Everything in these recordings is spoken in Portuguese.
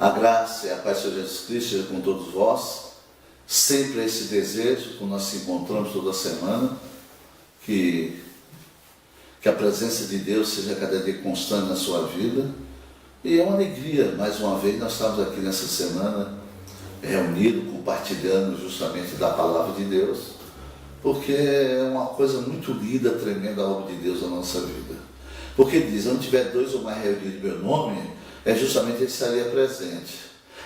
A graça e a paz de Jesus Cristo seja com todos vós. Sempre esse desejo, quando nós nos encontramos toda semana, que a presença de Deus seja cada dia constante na sua vida. E é uma alegria, mais uma vez, nós estamos aqui nessa semana reunidos, compartilhando justamente da palavra de Deus, porque é uma coisa muito linda, tremenda a obra de Deus na nossa vida. Porque diz, onde tiver dois ou mais reunidos em meu nome, é justamente ele estaria presente.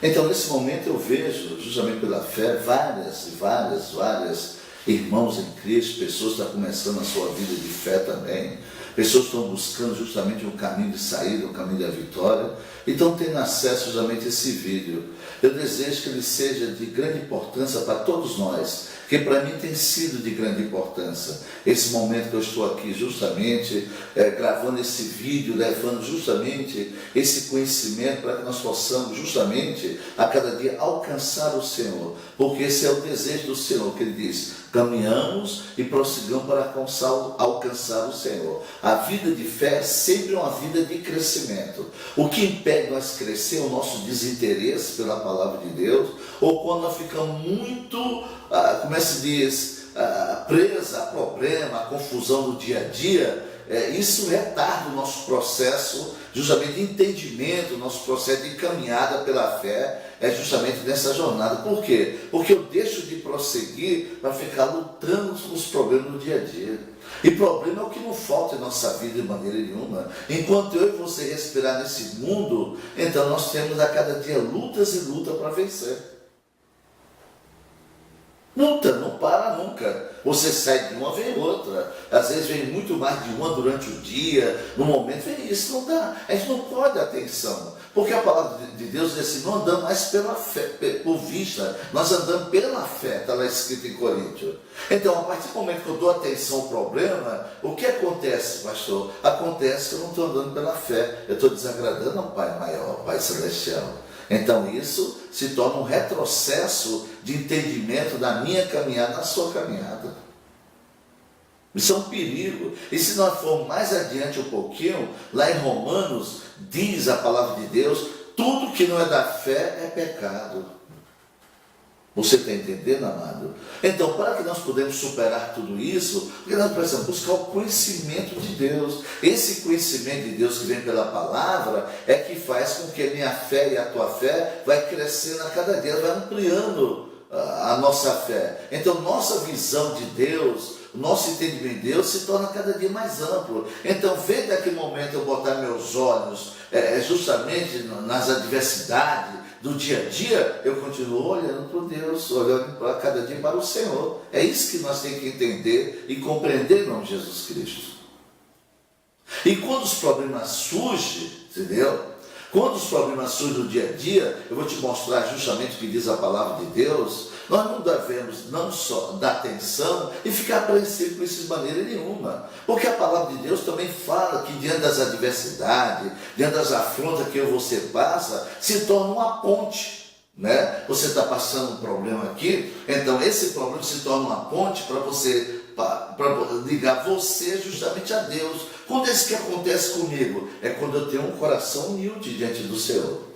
Então, nesse momento eu vejo, justamente pela fé, várias irmãos em Cristo, pessoas que estão começando a sua vida de fé também, pessoas que estão buscando justamente um caminho de saída, um caminho da vitória, e estão tendo acesso justamente a esse vídeo. Eu desejo que ele seja de grande importância para todos nós, que para mim tem sido de grande importância. Esse momento que eu estou aqui justamente gravando esse vídeo, levando justamente esse conhecimento para que nós possamos justamente a cada dia alcançar o Senhor, porque esse é o desejo do Senhor, que Ele diz, caminhamos e prossigamos para alcançar o Senhor. A vida de fé é sempre uma vida de crescimento. O que impede nós crescer é o nosso desinteresse pela palavra de Deus, ou quando nós ficamos muito, como é que se diz, presa a problema, a confusão do dia a dia. Isso retarda o nosso processo, justamente de entendimento, o nosso processo de caminhada pela fé, é justamente nessa jornada. Por quê? Porque eu deixo de prosseguir para ficar lutando com os problemas do dia a dia. E problema é o que não falta em nossa vida de maneira nenhuma. Enquanto eu e você respirar nesse mundo, então nós temos a cada dia lutas e lutas para vencer. Luta, não para nunca. Você sai de uma, vem outra. Às vezes vem muito mais de uma durante o dia, no momento, vem isso, não dá. A gente não pode dar atenção. Porque a palavra de Deus diz assim, não andamos mais pela fé, por vista, nós andamos pela fé, está lá escrito em Coríntios. Então, a partir do momento que eu dou atenção ao problema, o que acontece, pastor? Acontece que eu não estou andando pela fé, eu estou desagradando ao Pai maior, ao Pai celestial. Então isso se torna um retrocesso de entendimento da minha caminhada, na sua caminhada. Isso é um perigo. E se nós formos mais adiante um pouquinho, lá em Romanos, diz a palavra de Deus, tudo que não é da fé é pecado. Você está entendendo, amado? Então, para que nós podemos superar tudo isso, porque nós precisamos buscar o conhecimento de Deus. Esse conhecimento de Deus que vem pela palavra é que faz com que a minha fé e a tua fé vai crescendo a cada dia, vai ampliando a nossa fé. Então, nossa visão de Deus, o nosso entendimento de Deus se torna cada dia mais amplo. Então, vem daquele momento eu botar meus olhos justamente nas adversidades do dia a dia, eu continuo olhando para Deus, olhando para cada dia para o Senhor. É isso que nós temos que entender e compreender em nome de Jesus Cristo. E quando os problemas surgem, entendeu? Quando os problemas surgem no dia a dia, eu vou te mostrar justamente o que diz a palavra de Deus. Nós não devemos não só dar atenção e ficar apreensivo com isso de maneira nenhuma. Porque a palavra de Deus também fala que diante das adversidades, diante das afrontas que eu e você passa, se torna uma ponte. Né? Você está passando um problema aqui, então esse problema se torna uma ponte para você, para ligar você justamente a Deus. Quando é isso que acontece comigo? É quando eu tenho um coração humilde diante do Senhor.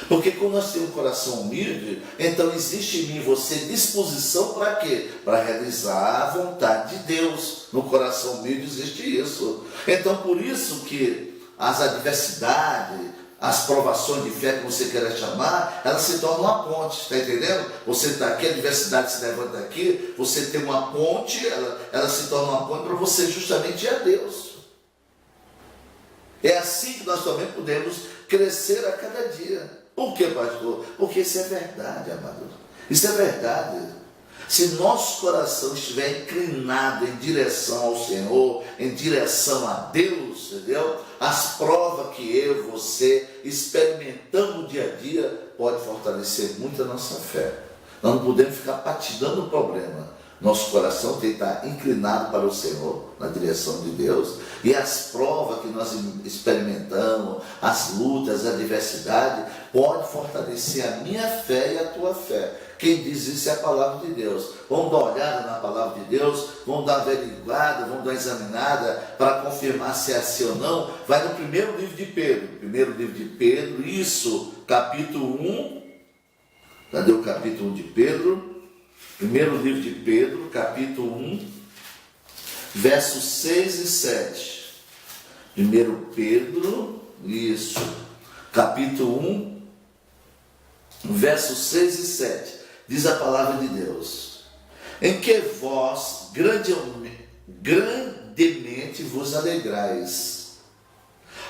Porque quando nós temos um coração humilde, então existe em mim e você disposição para quê? Para realizar a vontade de Deus. No coração humilde existe isso. Então por isso que as adversidades, as provações de fé que você queira chamar, elas se tornam uma ponte, está entendendo? Você está aqui, a adversidade se levanta aqui, você tem uma ponte, ela se torna uma ponte para você justamente ir a Deus. É assim que nós também podemos crescer a cada dia. Por quê, pastor? Porque isso é verdade, amado. Isso é verdade. Se nosso coração estiver inclinado em direção ao Senhor, em direção a Deus, entendeu? As provas que eu e você experimentamos no dia a dia pode fortalecer muito a nossa fé. Nós não podemos ficar patinando o problema. Nosso coração tem que estar inclinado para o Senhor, na direção de Deus. E as provas que nós experimentamos, as lutas, a adversidade, pode fortalecer a minha fé e a tua fé. Quem diz isso é a palavra de Deus. Vamos dar uma olhada na palavra de Deus, vamos dar uma averiguada, vamos dar uma examinada para confirmar se é assim ou não. Vai no primeiro livro de Pedro. Primeiro livro de Pedro, isso, capítulo 1. Cadê o capítulo 1 de Pedro? Primeiro livro de Pedro, capítulo 1, versos 6 e 7. Primeiro Pedro, isso, capítulo 1, versos 6 e 7. Diz a palavra de Deus: em que vós grandemente vos alegrais,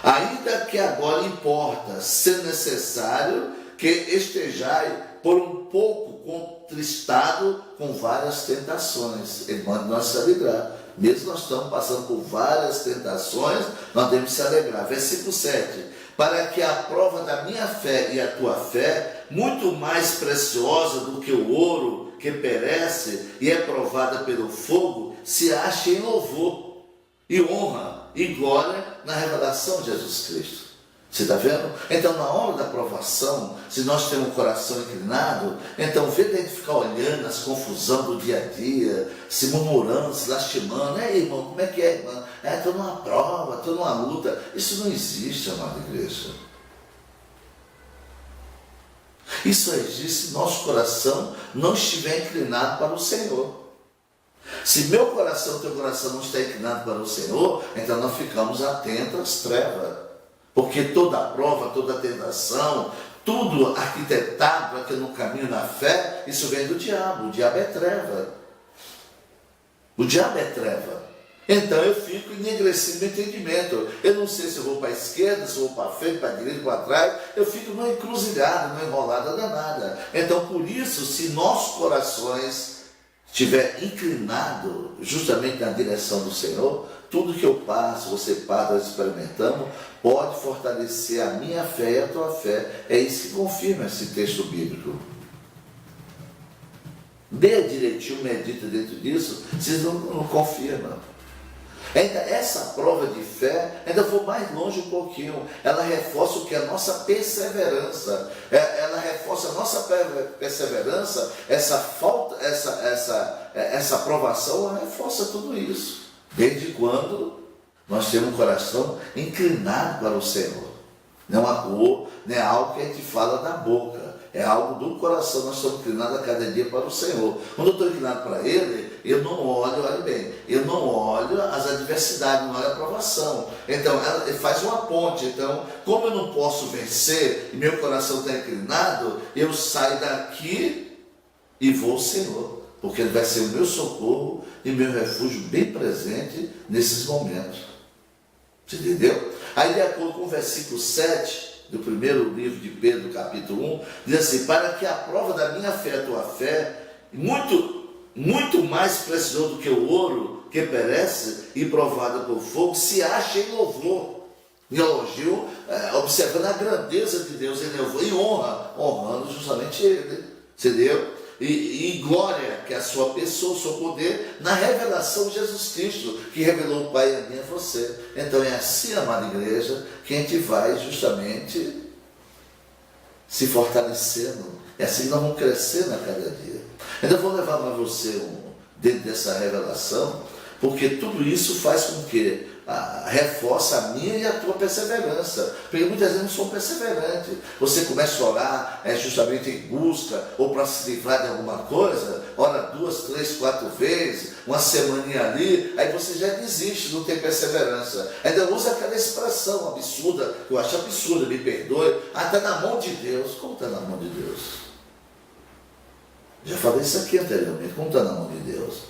ainda que agora importa, ser necessário que estejais por um pouco contristado com várias tentações. Ele manda nós se alegrar. Mesmo nós estamos passando por várias tentações, nós devemos se alegrar. Versículo 7. Para que a prova da minha fé e a tua fé, muito mais preciosa do que o ouro que perece e é provada pelo fogo, se ache em louvor e honra e glória na revelação de Jesus Cristo. Você está vendo? Então, na hora da provação, se nós temos o coração inclinado, então, em vez de a gente ficar olhando as confusões do dia a dia, se murmurando, se lastimando, irmão, como é que é, irmã? Estou numa prova, estou numa luta. Isso não existe, amada igreja. Isso existe se nosso coração não estiver inclinado para o Senhor. Se meu coração, teu coração não está inclinado para o Senhor, então nós ficamos atentos às trevas. Porque toda prova, toda tentação, tudo arquitetado para que no caminho da fé, isso vem do diabo. O diabo é treva. O diabo é treva. Então eu fico enegrecido no entendimento. Eu não sei se eu vou para a esquerda, se eu vou para frente, para a direita, para trás. Eu fico numa encruzilhada, numa enrolada danada. Então por isso, se nossos corações estiver inclinado justamente na direção do Senhor, tudo que eu passo, você passa, nós experimentamos, pode fortalecer a minha fé e a tua fé. É isso que confirma esse texto bíblico. Dê direitinho, medita dentro disso, vocês não confirmam. Ainda essa prova de fé, ainda vou mais longe um pouquinho, ela reforça o que? A nossa perseverança. Ela reforça a nossa perseverança, essa aprovação, ela reforça tudo isso. Desde quando nós temos um coração inclinado para o Senhor. Não é algo que a gente fala da boca, é algo do coração. Nós estamos inclinados a cada dia para o Senhor. Quando eu estou inclinado para Ele, eu não olho, olhe bem, eu não olho as adversidades, não olho a provação. Então, ela faz uma ponte. Então, como eu não posso vencer e meu coração está inclinado, eu saio daqui e vou ao Senhor. Porque Ele vai ser o meu socorro e meu refúgio bem presente nesses momentos. Você entendeu? Aí, de acordo com o versículo 7 do primeiro livro de Pedro, capítulo 1, diz assim: para que a prova da minha fé, a tua fé, muito mais precioso do que o ouro que perece e provada por fogo, se ache em louvor. Em elogio, observando a grandeza de Deus em louvor e honra, honrando justamente Ele. Entendeu? E glória, que é a sua pessoa, o seu poder, na revelação de Jesus Cristo, que revelou o Pai a mim e a você. Então é assim, amada igreja, que a gente vai justamente se fortalecendo. É assim que nós vamos crescendo a cada dia. Ainda vou levar para você dentro dessa revelação, porque tudo isso faz com que reforça a minha e a tua perseverança. Porque muitas vezes não sou perseverante. Você começa a orar justamente em busca ou para se livrar de alguma coisa, ora 2, 3, 4 vezes, uma semaninha ali, aí você já desiste, não tem perseverança. Ainda usa aquela expressão absurda, que eu acho absurda, me perdoe, está na mão de Deus. Como está na mão de Deus? Já falei isso aqui anteriormente, como está na mão de Deus?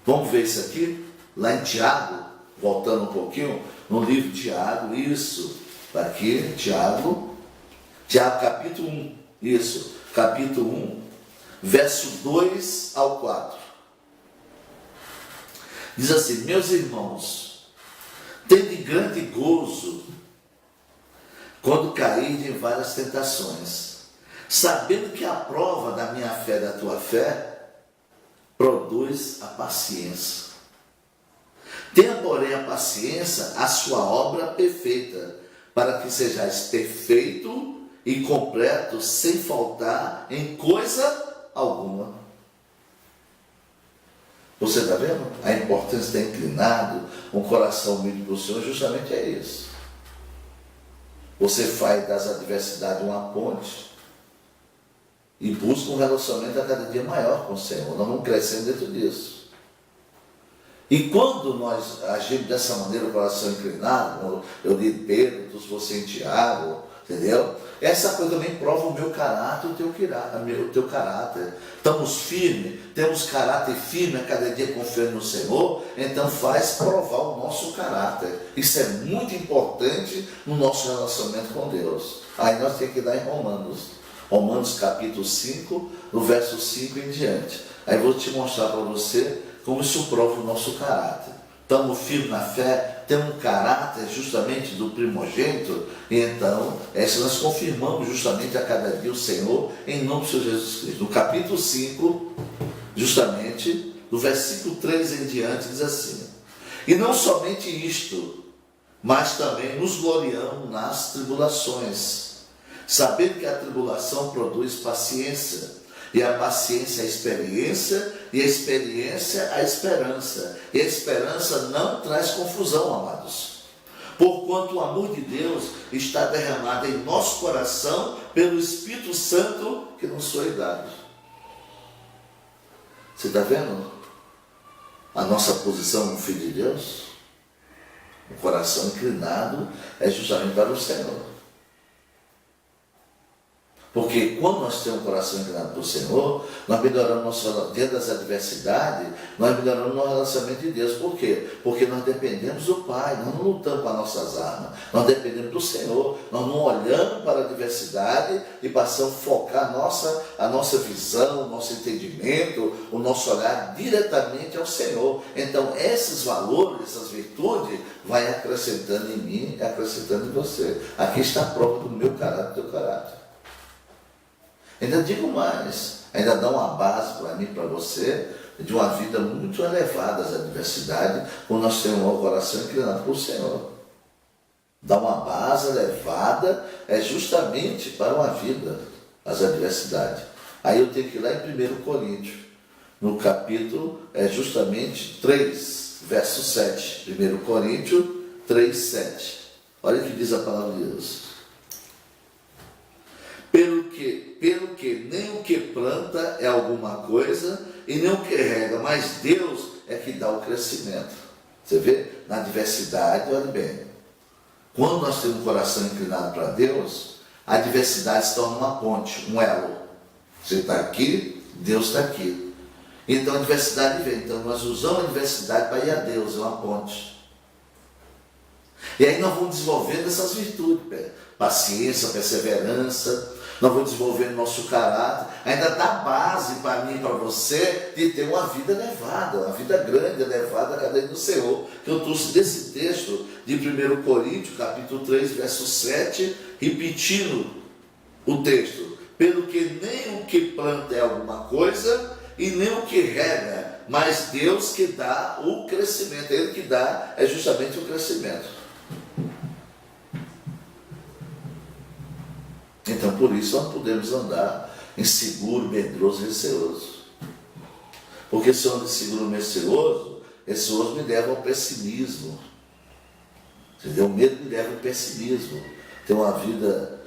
Vamos ver isso aqui? Lá em Tiago, voltando um pouquinho, no livro de Tiago, isso, aqui, Tiago capítulo 1, isso, capítulo 1, verso 2 ao 4. Diz assim: meus irmãos, tende grande gozo quando caírem em várias tentações, sabendo que a prova da minha fé, da tua fé, produz a paciência. Tenha, porém, a paciência, a sua obra perfeita, para que sejais perfeito e completo, sem faltar em coisa alguma. Você está vendo? A importância de estar inclinado, um coração humilde para o Senhor, justamente é isso. Você faz das adversidades uma ponte e busca um relacionamento a cada dia maior com o Senhor. Nós vamos crescendo dentro disso. E quando nós agimos dessa maneira, o coração inclinado, como eu li Pedro, você em Tiago, entendeu? Essa coisa também prova o meu caráter, o teu caráter. Estamos firmes, temos caráter firme a cada dia confiando no Senhor, então faz provar o nosso caráter. Isso é muito importante no nosso relacionamento com Deus. Aí nós temos que dar em Romanos capítulo 5, no verso 5 em diante. Aí eu vou te mostrar para você como isso prova o nosso caráter. Estamos firmes na fé, temos um caráter justamente do primogênito, e então, nós confirmamos justamente a cada dia o Senhor, em nome do Senhor Jesus Cristo. No capítulo 5, justamente, do versículo 3 em diante, diz assim: e não somente isto, mas também nos gloriamos nas tribulações, sabendo que a tribulação produz paciência, e a paciência a experiência, e a experiência a esperança. E a esperança não traz confusão, amados. Porquanto o amor de Deus está derramado em nosso coração pelo Espírito Santo que nos foi dado. Você está vendo a nossa posição como filho de Deus? O coração inclinado é justamente para o Senhor. Porque quando nós temos um coração inclinado para o Senhor, nós melhoramos nosso, dentro das adversidades, nós melhoramos nosso relacionamento de Deus. Por quê? Porque nós dependemos do Pai, nós não lutamos com as nossas armas, nós dependemos do Senhor, nós não olhamos para a adversidade e passamos a focar a nossa visão, o nosso entendimento, o nosso olhar diretamente ao Senhor. Então esses valores, essas virtudes, vai acrescentando em mim e acrescentando em você. Aqui está a prova do meu caráter, do teu caráter. Ainda digo mais, ainda dá uma base para mim, para você, de uma vida muito elevada às adversidades, quando nós temos o coração inclinado para o Senhor. Dá uma base elevada, justamente para uma vida, às adversidades. Aí eu tenho que ir lá em 1 Coríntios, no capítulo, justamente 3, verso 7. 1 Coríntios 3, 7. Olha o que diz a palavra de Deus. Pelo que nem o que planta é alguma coisa, e nem o que rega, mas Deus é que dá o crescimento. Você vê? Na adversidade, olha bem, quando nós temos o coração inclinado para Deus, a adversidade se torna uma ponte, um elo. Você está aqui, Deus está aqui. Então a adversidade vem. Então nós usamos a adversidade para ir a Deus, é uma ponte. E aí nós vamos desenvolvendo essas virtudes, paciência, perseverança. Nós vamos desenvolvendo nosso caráter, ainda dá base para mim e para você de ter uma vida elevada, uma vida grande, elevada a cada dia do Senhor. Que eu trouxe desse texto de 1 Coríntios, capítulo 3, verso 7, repetindo o texto. Pelo que nem o que planta é alguma coisa, e nem o que rega, mas Deus que dá o crescimento. Ele que dá é justamente o crescimento. Então, por isso, nós podemos andar inseguro, medroso e receoso. Porque se eu ando inseguro e receoso me leva ao pessimismo. Entendeu? O medo me leva ao pessimismo. Ter uma vida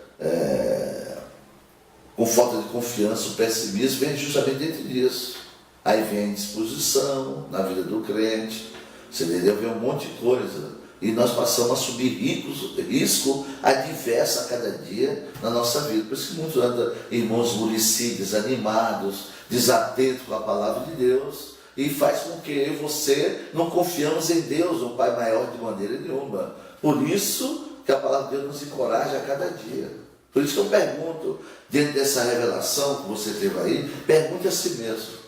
com falta de confiança, o pessimismo vem justamente dentro disso. Aí vem a indisposição na vida do crente. Você entendeu? Vem um monte de coisa. E nós passamos a subir risco adverso a cada dia na nossa vida. Por isso que muitos andam, irmãos, muricidos, desanimados, desatentos com a palavra de Deus. E faz com que eu e você não confiamos em Deus, um Pai maior, de maneira nenhuma. Por isso que a palavra de Deus nos encoraja a cada dia. Por isso que eu pergunto, dentro dessa revelação que você teve aí, pergunte a si mesmo.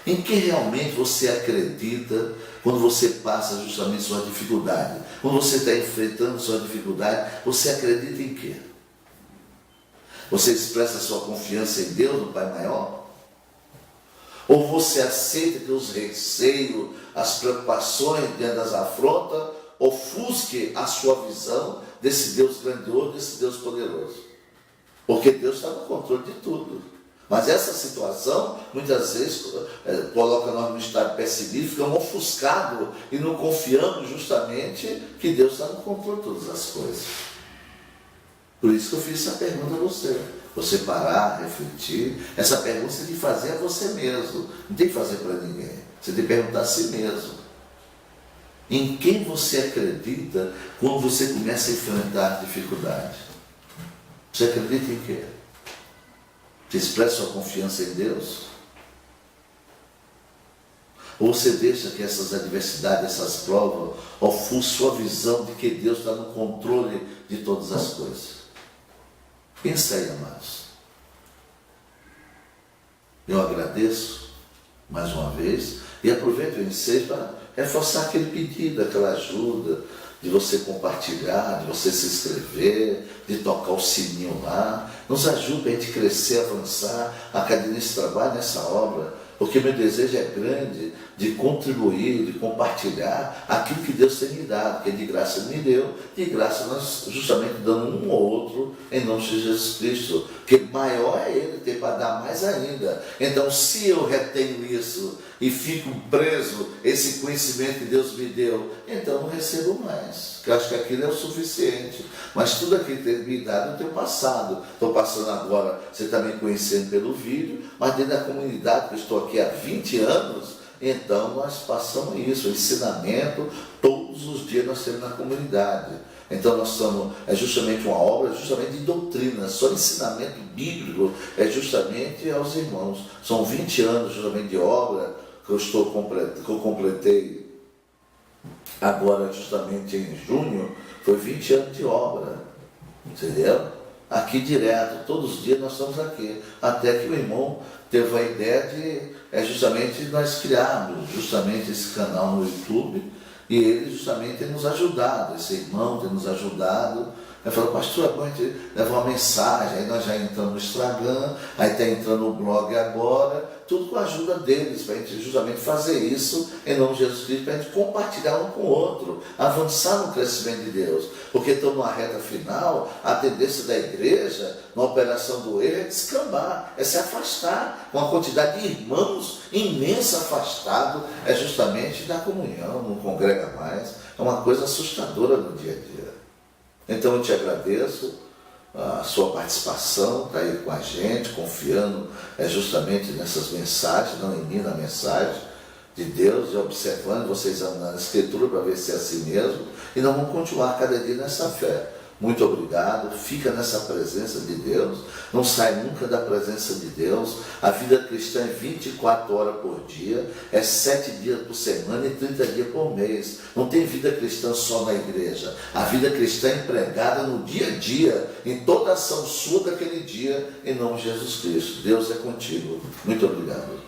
Em que realmente você acredita quando você passa justamente sua dificuldade? Quando você está enfrentando sua dificuldade, você acredita em quê? Você expressa sua confiança em Deus, no Pai maior? Ou você aceita que os receios, as preocupações diante das afrontas, ofusque a sua visão desse Deus grandioso, desse Deus poderoso? Porque Deus está no controle de tudo. Mas essa situação, muitas vezes, coloca nós no estado pessimista, ficamos ofuscados e não confiamos justamente que Deus está no controle de todas as coisas. Por isso que eu fiz essa pergunta a você. Você parar, refletir. Essa pergunta você tem que fazer a você mesmo. Não tem que fazer para ninguém. Você tem que perguntar a si mesmo. Em quem você acredita quando você começa a enfrentar dificuldade? Você acredita em quê? Você expressa sua confiança em Deus? Ou você deixa que essas adversidades, essas provas, ofusquem sua visão de que Deus está no controle de todas as coisas? Pensa aí, amados. Eu agradeço mais uma vez e aproveito o ensejo para reforçar aquele pedido, aquela ajuda, de você compartilhar, de você se inscrever, de tocar o sininho lá. Nos ajuda a gente crescer, avançar, a cada nesse trabalho, nessa obra, porque meu desejo é grande de contribuir, de compartilhar aquilo que Deus tem me dado, que de graça Ele me deu, de graça nós justamente dando um ao outro em nome de Jesus Cristo, que maior é Ele, tem para dar mais ainda. Então, se eu retenho isso e fico preso, esse conhecimento que Deus me deu, então eu não recebo mais, porque eu acho que aquilo é o suficiente. Mas tudo aquilo que Ele me dado eu tenho passado. Estou passando agora, você está me conhecendo pelo vídeo, mas dentro da comunidade, que eu estou aqui há 20 anos, então nós passamos isso, o ensinamento, todos os dias nós temos na comunidade. Então nós estamos, é justamente uma obra justamente de doutrina, só ensinamento bíblico, é justamente aos irmãos. São 20 anos justamente de obra que eu completei agora justamente em junho, foi 20 anos de obra, entendeu? Aqui direto, todos os dias nós estamos aqui, até que o irmão teve a ideia de justamente nós criarmos justamente esse canal no YouTube, e ele justamente tem nos ajudado, esse irmão tem nos ajudado. Ele falou, pastor, é bom a gente levar uma mensagem, aí nós já entramos no Instagram, aí está entrando no blog agora, tudo com a ajuda deles, para a gente justamente fazer isso em nome de Jesus Cristo, para a gente compartilhar um com o outro, avançar no crescimento de Deus, porque estamos numa reta final, a tendência da igreja, na operação do erro, é descambar, é se afastar, com uma quantidade de irmãos imensa afastado, é justamente da comunhão, não congrega mais, é uma coisa assustadora no dia a dia. Então eu te agradeço a sua participação, está aí com a gente, confiando justamente nessas mensagens, não em mim, na mensagem de Deus, e observando, você examinando a Escritura para ver se é assim mesmo, e nós vamos continuar cada dia nessa fé. Muito obrigado, fica nessa presença de Deus, não sai nunca da presença de Deus. A vida cristã é 24 horas por dia, é 7 dias por semana e 30 dias por mês. Não tem vida cristã só na igreja. A vida cristã é empregada no dia a dia, em toda ação sua daquele dia, em nome de Jesus Cristo. Deus é contigo. Muito obrigado.